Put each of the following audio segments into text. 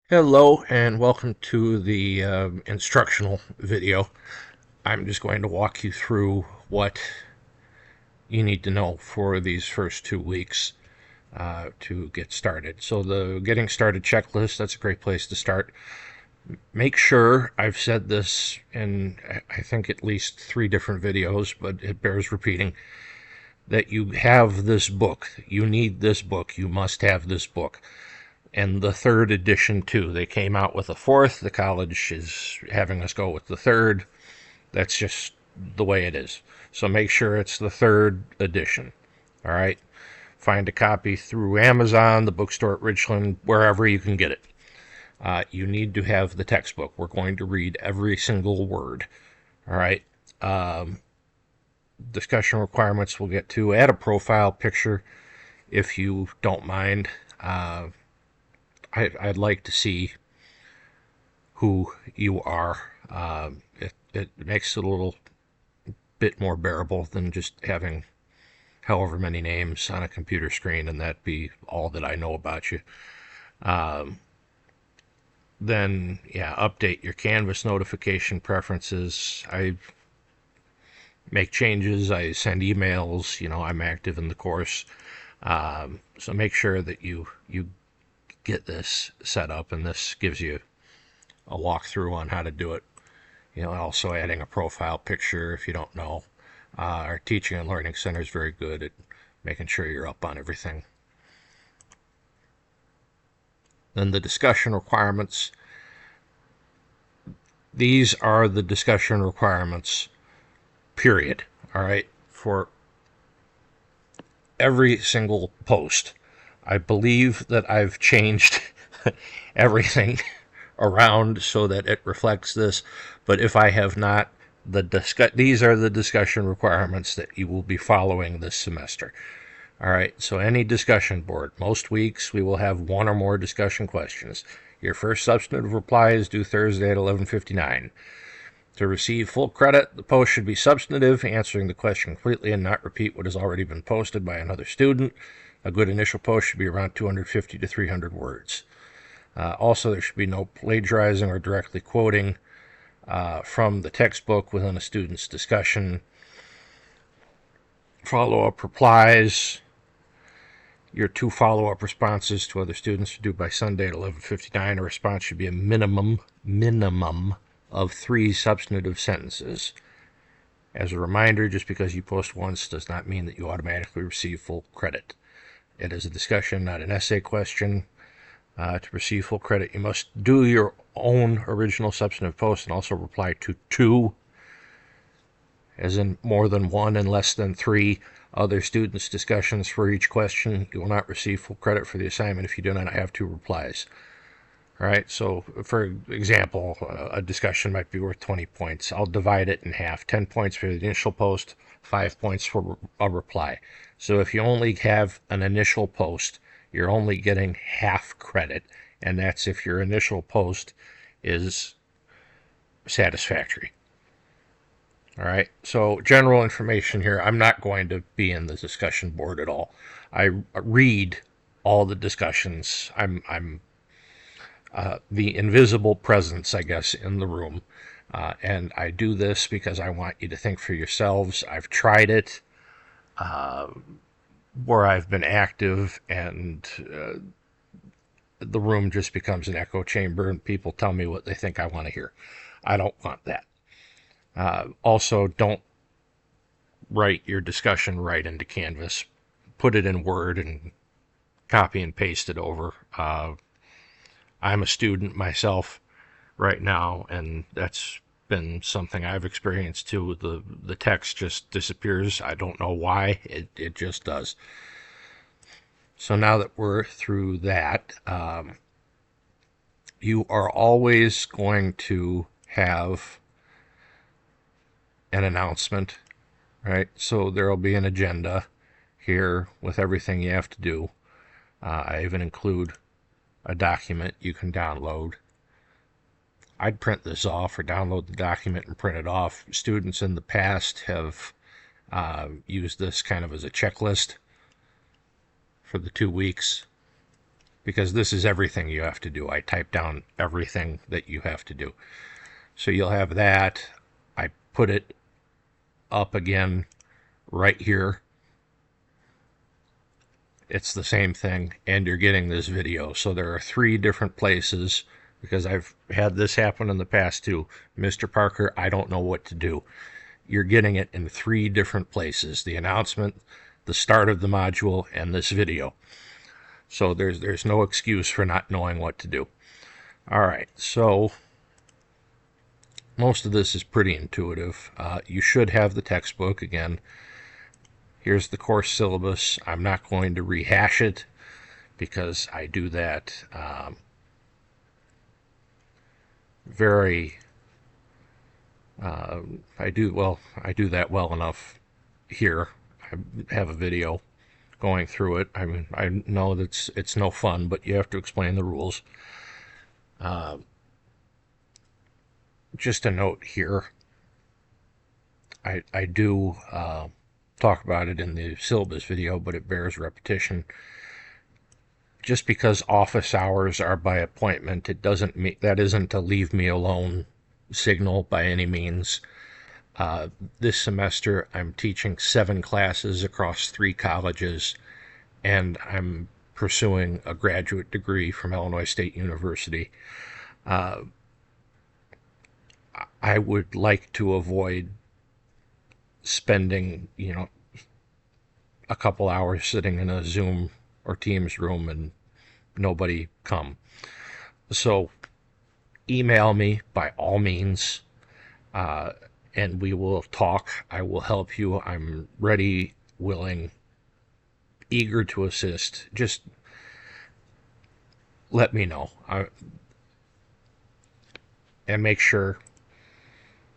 Hello and welcome to the instructional video. I'm just going to walk you through what you need to know for these first 2 weeks to get started. So the getting started checklist, that's a great place to start. Make sure, I've said this in I think at least 3 different videos, but it bears repeating, that you have this book. You need this book. You must have this book. And the third edition too. They came out with a fourth. The college is having us go with the third. That's just the way it is. So make sure it's the third edition. All right. Find a copy through Amazon, the bookstore at Richland, wherever you can get it. You need to have the textbook. We're going to read every single word. All right. Discussion requirements we'll get to. Add a profile picture if you don't mind. I'd like to see who you are. It makes it a little bit more bearable than just having however many names on a computer screen and that be all that I know about you. Then, yeah, update your Canvas notification preferences. I make changes. I send emails. I'm active in the course. So make sure that you get this set up, and this gives you a walkthrough on how to do it. Also adding a profile picture if you don't know. Our Teaching and Learning Center is very good at making sure you're up on everything. Then the discussion requirements. These are the discussion requirements, period. All right, for every single post. I believe that I've changed everything around so that it reflects this, but if I have not, these are the discussion requirements that you will be following this semester. All right, so any discussion board, most weeks we will have one or more discussion questions. Your first substantive reply is due Thursday at 11:59. To receive full credit, the post should be substantive, answering the question completely and not repeat what has already been posted by another student. A good initial post should be around 250 to 300 words. Also, there should be no plagiarizing or directly quoting from the textbook within a student's discussion. Follow-up replies. Your 2 follow-up responses to other students are due by Sunday at 11:59. A response should be a minimum of 3 substantive sentences. As a reminder, just because you post once does not mean that you automatically receive full credit. It is a discussion, not an essay question. To receive full credit, you must do your own original substantive post and also reply to 2, as in more than 1 and less than 3 other students' discussions for each question. You will not receive full credit for the assignment if you do not have 2 replies. All right, so for example, a discussion might be worth 20 points. I'll divide it in half. 10 points for the initial post, 5 points for a reply. So if you only have an initial post, you're only getting half credit, and that's if your initial post is satisfactory. All right, so general information here. I'm not going to be in the discussion board at all. I read all the discussions. I'm the invisible presence, I guess, in the room. And I do this because I want you to think for yourselves. I've tried it where I've been active, and the room just becomes an echo chamber, and people tell me what they think I want to hear. I don't want that. Also, don't write your discussion right into Canvas. Put it in Word and copy and paste it over. I'm a student myself right now, and that's been something I've experienced too. The text just disappears. I don't know why. It just does. So now that we're through that, you are always going to have an announcement, right? So there'll be an agenda here with everything you have to do. I even include a document you can download. I'd print this off or download the document and print it off. Students in the past have used this kind of as a checklist for the 2 weeks. because this is everything you have to do. I type down everything that you have to do. So you'll have that. I put it up again right here. It's the same thing, and you're getting this video. So there are 3 different places, because I've had this happen in the past too. Mr. Parker, I don't know what to do. You're getting it in 3 different places: the announcement, the start of the module, and this video. So there's no excuse for not knowing what to do. All right, so most of this is pretty intuitive. You should have the textbook. Again, here's the course syllabus. I'm not going to rehash it because I do that I do that well enough here. I have a video going through it. I mean, I know that it's no fun, but you have to explain the rules. Just a note here. I do talk about it in the syllabus video, but it bears repetition. Just because office hours are by appointment, it doesn't mean that isn't a leave me alone signal by any means. This semester I'm teaching 7 classes across 3 colleges, and I'm pursuing a graduate degree from Illinois State University. I would like to avoid spending, a couple hours sitting in a Zoom or Teams room and nobody come. So email me by all means, and we will talk. I will help you. I'm ready, willing, eager to assist. Just let me know. And make sure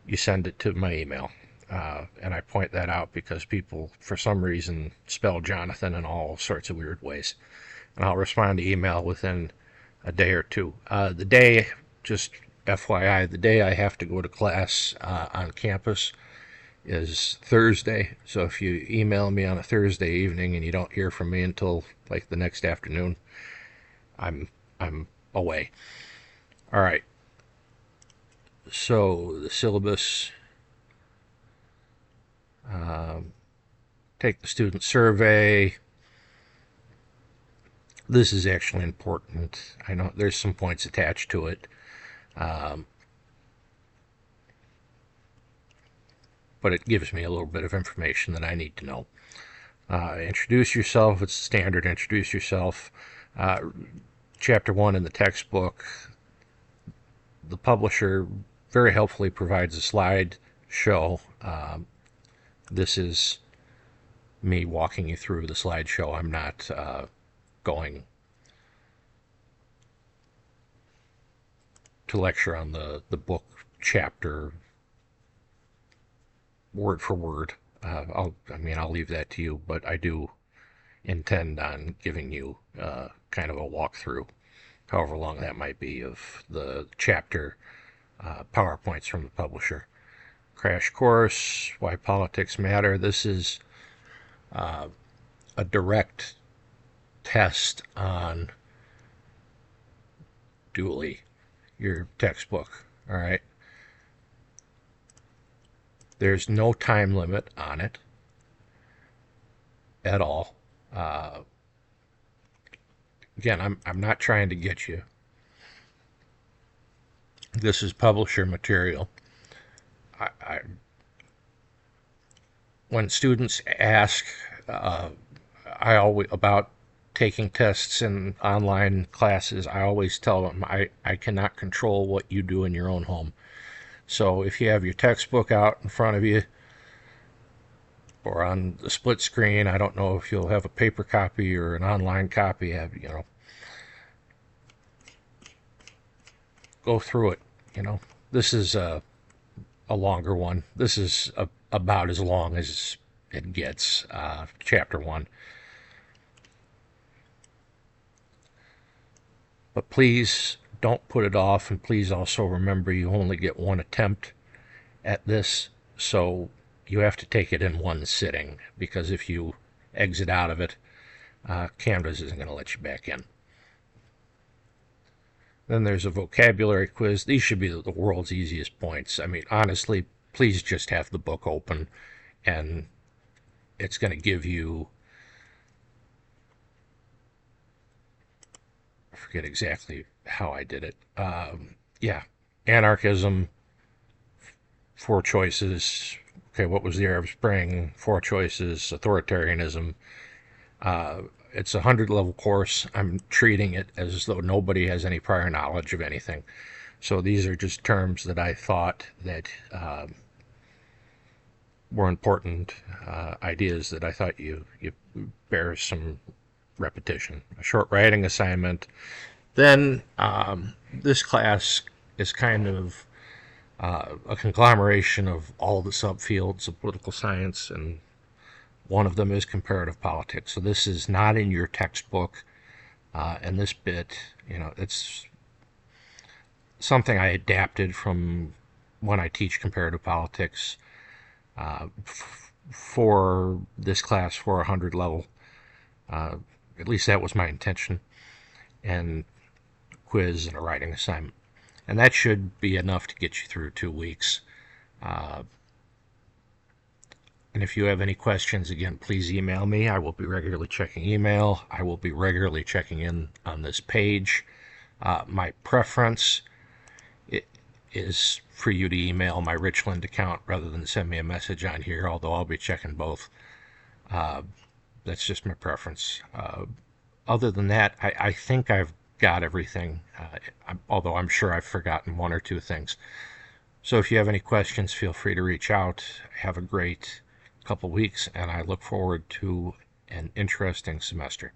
you send it to my email. And I point that out because people, for some reason, spell Jonathan in all sorts of weird ways. And I'll respond to email within a day or 2. The day, just FYI, the day I have to go to class on campus is Thursday. So if you email me on a Thursday evening and you don't hear from me until like the next afternoon, I'm away. All right. So the syllabus, take the student survey. This is actually important. I know there's some points attached to it, but it gives me a little bit of information that I need to know. Introduce yourself. It's standard. Introduce yourself. Chapter 1 in the textbook, the publisher very helpfully provides a slide show. This is me walking you through the slideshow. I'm not going to lecture on the book chapter word for word. I'll leave that to you, but I do intend on giving you kind of a walkthrough, however long that might be, of the chapter PowerPoints from the publisher. Crash course, why politics matter. This is a direct test on Dooley, your textbook. All right. There's no time limit on it at all. Again, I'm not trying to get you. This is publisher material. When students ask about taking tests in online classes, I always tell them I cannot control what you do in your own home. So if you have your textbook out in front of you or on the split screen, I don't know if you'll have a paper copy or an online copy. Go through it. This is a longer one. This is about as long as it gets, chapter 1. But please don't put it off, and please also remember you only get 1 attempt at this, so you have to take it in 1 sitting, because if you exit out of it, Canvas isn't going to let you back in. Then there's a vocabulary quiz. These should be the world's easiest points. I mean, honestly, please just have the book open, and it's going to give you, I forget exactly how I did it. Yeah, anarchism, 4 choices. Okay, what was the Arab Spring? 4 choices. Authoritarianism. It's a 100-level course. I'm treating it as though nobody has any prior knowledge of anything. So these are just terms that I thought that were important, ideas that I thought you bear some repetition. A short writing assignment. Then this class is kind of a conglomeration of all the subfields of political science, and one of them is comparative politics. So this is not in your textbook, and this bit, it's something I adapted from when I teach comparative politics for this class for 100 level. At least that was my intention, and quiz and a writing assignment. And that should be enough to get you through 2 weeks. And if you have any questions, again, please email me. I will be regularly checking email. I will be regularly checking in on this page. My preference is for you to email my Richland account rather than send me a message on here, although I'll be checking both. That's just my preference. Other than that, I think I've got everything, although I'm sure I've forgotten 1 or 2 things. So if you have any questions, feel free to reach out. Have a great couple weeks, and I look forward to an interesting semester.